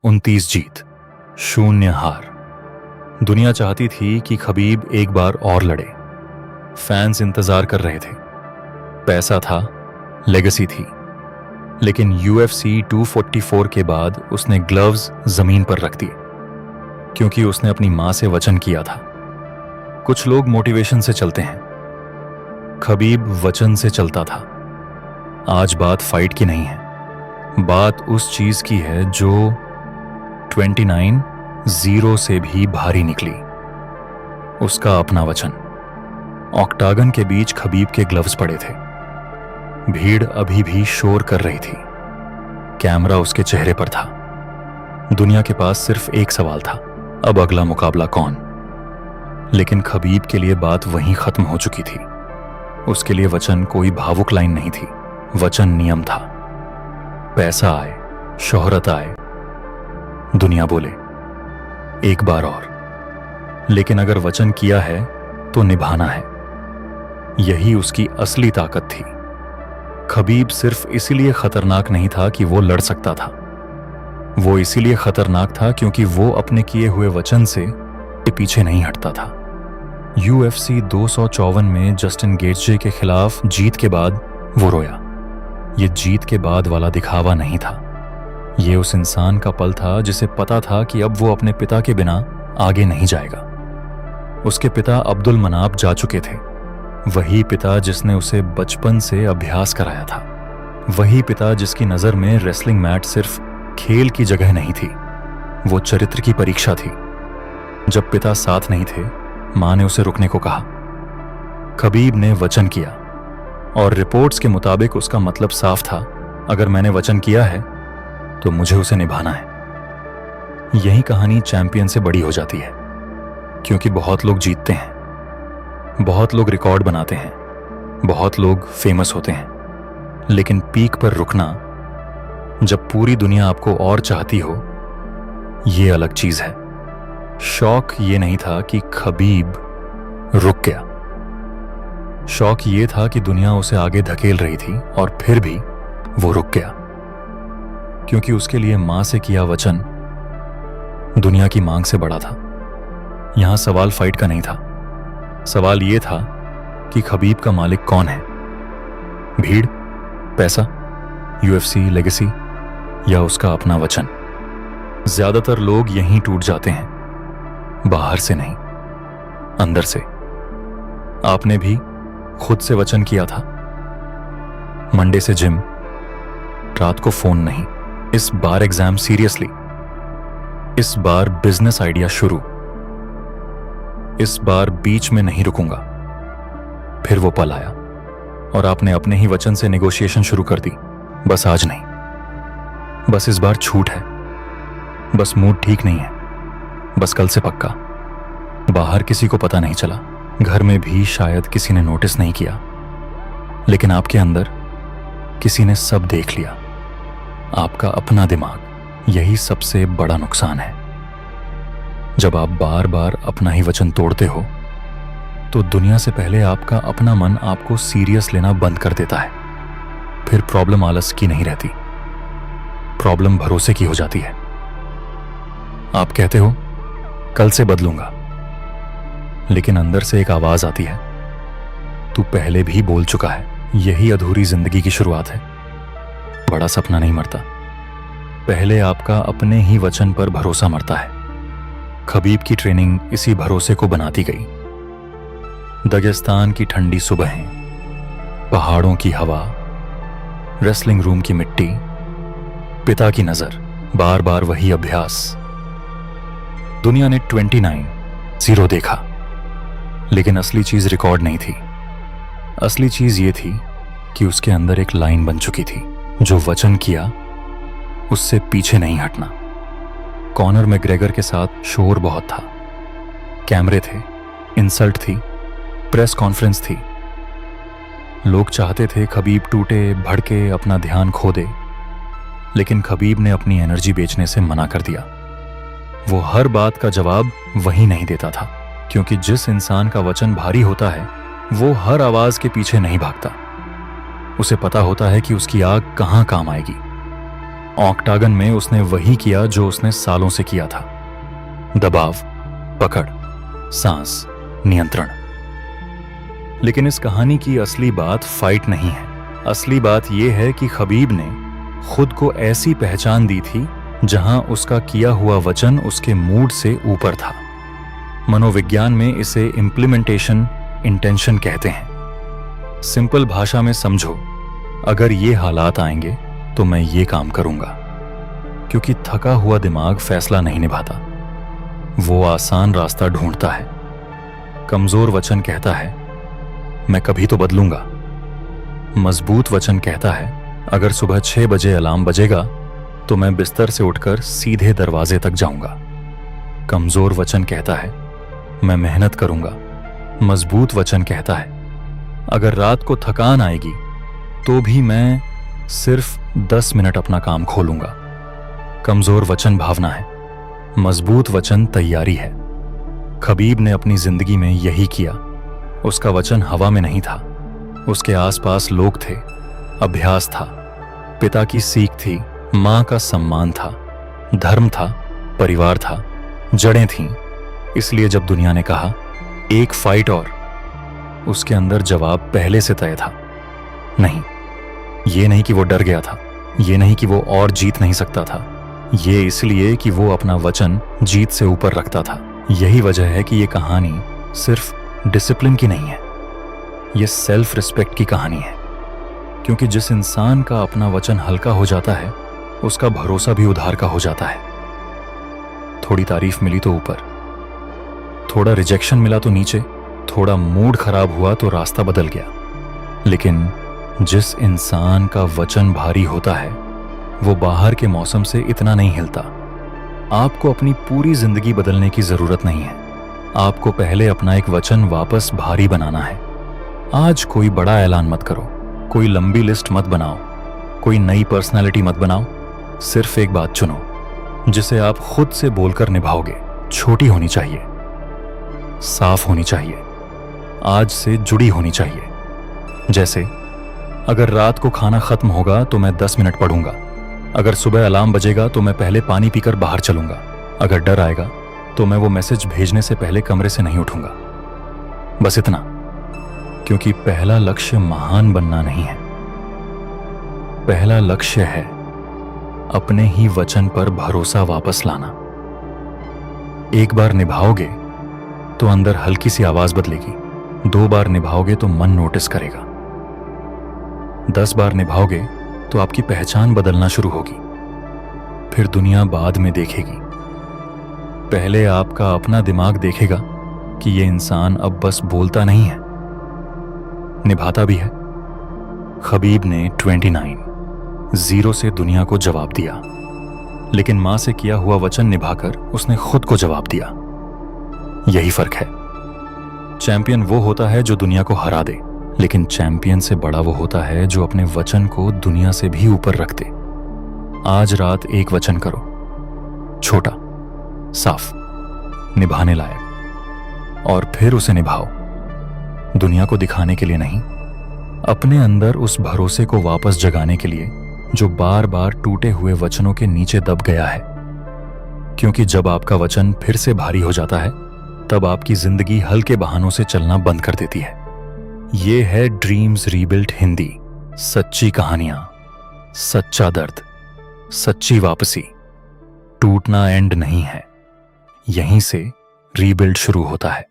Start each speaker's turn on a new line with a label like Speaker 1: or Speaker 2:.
Speaker 1: 29 जीत, 0 हार। दुनिया चाहती थी कि खबीब एक बार और लड़े। फैंस इंतजार कर रहे थे। पैसा था, लेगेसी थी। लेकिन UFC 244 के बाद उसने ग्लव्स जमीन पर रख दिए, क्योंकि उसने अपनी मां से वचन किया था। कुछ लोग मोटिवेशन से चलते हैं, खबीब वचन से चलता था। आज बात फाइट की नहीं है, बात उस चीज की है जो 29-0 से भी भारी निकली। उसका अपना वचन। ऑक्टागन के बीच खबीब के ग्लव्स पड़े थे। भीड़ अभी भी शोर कर रही थी। कैमरा उसके चेहरे पर था। दुनिया के पास सिर्फ एक सवाल था, अब अगला मुकाबला कौन? लेकिन खबीब के लिए बात वहीं खत्म हो चुकी थी। उसके लिए वचन कोई भावुक लाइन नहीं थी, वचन नियम था। पैसा आए, शोहरत आए, दुनिया बोले एक बार और। लेकिन अगर वचन किया है तो निभाना है। यही उसकी असली ताकत थी। खबीब सिर्फ इसीलिए खतरनाक नहीं था कि वो लड़ सकता था, वो इसीलिए खतरनाक था क्योंकि वो अपने किए हुए वचन से पीछे नहीं हटता था। UFC 254 में जस्टिन गेटजे के खिलाफ जीत के बाद वो रोया। ये जीत के बाद वाला दिखावा नहीं था, ये उस इंसान का पल था जिसे पता था कि अब वो अपने पिता के बिना आगे नहीं जाएगा। उसके पिता अब्दुल मनाफ जा चुके थे, वही पिता जिसने उसे बचपन से अभ्यास कराया था, वही पिता जिसकी नजर में रेसलिंग मैट सिर्फ खेल की जगह नहीं थी, वो चरित्र की परीक्षा थी। जब पिता साथ नहीं थे, मां ने उसे रुकने को कहा। खबीब ने वचन किया और रिपोर्ट्स के मुताबिक उसका मतलब साफ था, अगर मैंने वचन किया है तो मुझे उसे निभाना है। यही कहानी चैंपियन से बड़ी हो जाती है, क्योंकि बहुत लोग जीतते हैं, बहुत लोग रिकॉर्ड बनाते हैं, बहुत लोग फेमस होते हैं, लेकिन पीक पर रुकना, जब पूरी दुनिया आपको और चाहती हो, ये अलग चीज है। शौक ये नहीं था कि खबीब रुक गया, शौक ये था कि दुनिया उसे आगे धकेल रही थी और फिर भी वो रुक गया, क्योंकि उसके लिए मां से किया वचन दुनिया की मांग से बड़ा था। यहां सवाल फाइट का नहीं था, सवाल यह था कि खबीब का मालिक कौन है? भीड़, पैसा, UFC लेगेसी या उसका अपना वचन? ज्यादातर लोग यहीं टूट जाते हैं, बाहर से नहीं, अंदर से। आपने भी खुद से वचन किया था, मंडे से जिम, रात को फोन नहीं, इस बार एग्जाम सीरियसली, इस बार बिजनेस आइडिया शुरू, इस बार बीच में नहीं रुकूंगा। फिर वो पल आया और आपने अपने ही वचन से नेगोशिएशन शुरू कर दी। बस आज नहीं, बस इस बार छूट है, बस मूड ठीक नहीं है, बस कल से पक्का। बाहर किसी को पता नहीं चला, घर में भी शायद किसी ने नोटिस नहीं किया, लेकिन आपके अंदर किसी ने सब देख लिया। आपका अपना दिमाग, यही सबसे बड़ा नुकसान है। जब आप बार बार अपना ही वचन तोड़ते हो तो दुनिया से पहले आपका अपना मन आपको सीरियस लेना बंद कर देता है। फिर प्रॉब्लम आलस की नहीं रहती, प्रॉब्लम भरोसे की हो जाती है। आप कहते हो कल से बदलूंगा, लेकिन अंदर से एक आवाज आती है, तू पहले भी बोल चुका है। यही अधूरी जिंदगी की शुरुआत है। बड़ा सपना नहीं मरता, पहले आपका अपने ही वचन पर भरोसा मरता है। खबीब की ट्रेनिंग इसी भरोसे को बनाती गई। दगेस्तान की ठंडी सुबहें, पहाड़ों की हवा, रेसलिंग रूम की मिट्टी, पिता की नजर, बार बार वही अभ्यास। दुनिया ने 29-0 देखा, लेकिन असली चीज रिकॉर्ड नहीं थी। असली चीज ये थी कि उसके अंदर एक लाइन बन चुकी थी, जो वचन किया उससे पीछे नहीं हटना। कॉनर मैग्रेगर के साथ शोर बहुत था, कैमरे थे, इंसल्ट थी, प्रेस कॉन्फ्रेंस थी। लोग चाहते थे खबीब टूटे, भड़के, अपना ध्यान खो दे, लेकिन खबीब ने अपनी एनर्जी बेचने से मना कर दिया। वो हर बात का जवाब वही नहीं देता था, क्योंकि जिस इंसान का वचन भारी होता है वो हर आवाज के पीछे नहीं भागता। उसे पता होता है कि उसकी आग कहां काम आएगी। ऑक्टागन में उसने वही किया जो उसने सालों से किया था। दबाव, पकड़, सांस, नियंत्रण। लेकिन इस कहानी की असली बात फाइट नहीं है। असली बात यह है कि खबीब ने खुद को ऐसी पहचान दी थी जहां उसका किया हुआ वचन उसके मूड से ऊपर था। मनोविज्ञान में इसे इम्प्लीमेंटेशन इंटेंशन कहते हैं। सिंपल भाषा में समझो, अगर ये हालात आएंगे तो मैं ये काम करूंगा। क्योंकि थका हुआ दिमाग फैसला नहीं निभाता, वो आसान रास्ता ढूंढता है। कमजोर वचन कहता है मैं कभी तो बदलूंगा। मजबूत वचन कहता है अगर सुबह 6 बजे अलार्म बजेगा तो मैं बिस्तर से उठकर सीधे दरवाजे तक जाऊंगा। कमजोर वचन कहता है मैं मेहनत करूंगा। मजबूत वचन कहता है अगर रात को थकान आएगी तो भी मैं सिर्फ 10 मिनट अपना काम खोलूंगा। कमजोर वचन भावना है, मजबूत वचन तैयारी है। खबीब ने अपनी जिंदगी में यही किया। उसका वचन हवा में नहीं था, उसके आसपास लोग थे, अभ्यास था, पिता की सीख थी, मां का सम्मान था, धर्म था, परिवार था, जड़ें थीं। इसलिए जब दुनिया ने कहा एक फाइट और, उसके अंदर जवाब पहले से तय था। नहीं, ये नहीं कि वो डर गया था, ये नहीं कि वो और जीत नहीं सकता था, ये इसलिए कि वो अपना वचन जीत से ऊपर रखता था। यही वजह है कि ये कहानी सिर्फ डिसिप्लिन की नहीं है, ये सेल्फ रिस्पेक्ट की कहानी है। क्योंकि जिस इंसान का अपना वचन हल्का हो जाता है उसका भरोसा भी उधार का हो जाता है। थोड़ी तारीफ मिली तो ऊपर, थोड़ा रिजेक्शन मिला तो नीचे, थोड़ा मूड खराब हुआ तो रास्ता बदल गया। लेकिन जिस इंसान का वचन भारी होता है वो बाहर के मौसम से इतना नहीं हिलता। आपको अपनी पूरी जिंदगी बदलने की जरूरत नहीं है, आपको पहले अपना एक वचन वापस भारी बनाना है। आज कोई बड़ा ऐलान मत करो, कोई लंबी लिस्ट मत बनाओ, कोई नई पर्सनालिटी मत बनाओ। सिर्फ एक बात चुनो जिसे आप खुद से बोलकर निभाओगे। छोटी होनी चाहिए, साफ होनी चाहिए, आज से जुड़ी होनी चाहिए। जैसे अगर रात को खाना खत्म होगा तो मैं 10 मिनट पढ़ूंगा। अगर सुबह अलार्म बजेगा तो मैं पहले पानी पीकर बाहर चलूंगा। अगर डर आएगा तो मैं वो मैसेज भेजने से पहले कमरे से नहीं उठूंगा। बस इतना, क्योंकि पहला लक्ष्य महान बनना नहीं है, पहला लक्ष्य है अपने ही वचन पर भरोसा वापस लाना। एक बार निभाओगे तो अंदर हल्की सी आवाज बदलेगी, 2 बार निभाओगे तो मन नोटिस करेगा, 10 बार निभाओगे तो आपकी पहचान बदलना शुरू होगी। फिर दुनिया बाद में देखेगी, पहले आपका अपना दिमाग देखेगा कि ये इंसान अब बस बोलता नहीं है, निभाता भी है। खबीब ने 29 से दुनिया को जवाब दिया, लेकिन मां से किया हुआ वचन निभाकर उसने खुद को जवाब दिया। यही फर्क है। चैंपियन वो होता है जो दुनिया को हरा दे, लेकिन चैंपियन से बड़ा वो होता है जो अपने वचन को दुनिया से भी ऊपर रख दे। आज रात एक वचन करो, छोटा, साफ, निभाने लायक, और फिर उसे निभाओ। दुनिया को दिखाने के लिए नहीं, अपने अंदर उस भरोसे को वापस जगाने के लिए जो बार बार टूटे हुए वचनों के नीचे दब गया है। क्योंकि जब आपका वचन फिर से भारी हो जाता है तब आपकी जिंदगी हल्के बहानों से चलना बंद कर देती है। ये है ड्रीम्स रीबिल्ट हिंदी। सच्ची कहानियां, सच्चा दर्द, सच्ची वापसी। टूटना एंड नहीं है, यहीं से रीबिल्ड शुरू होता है।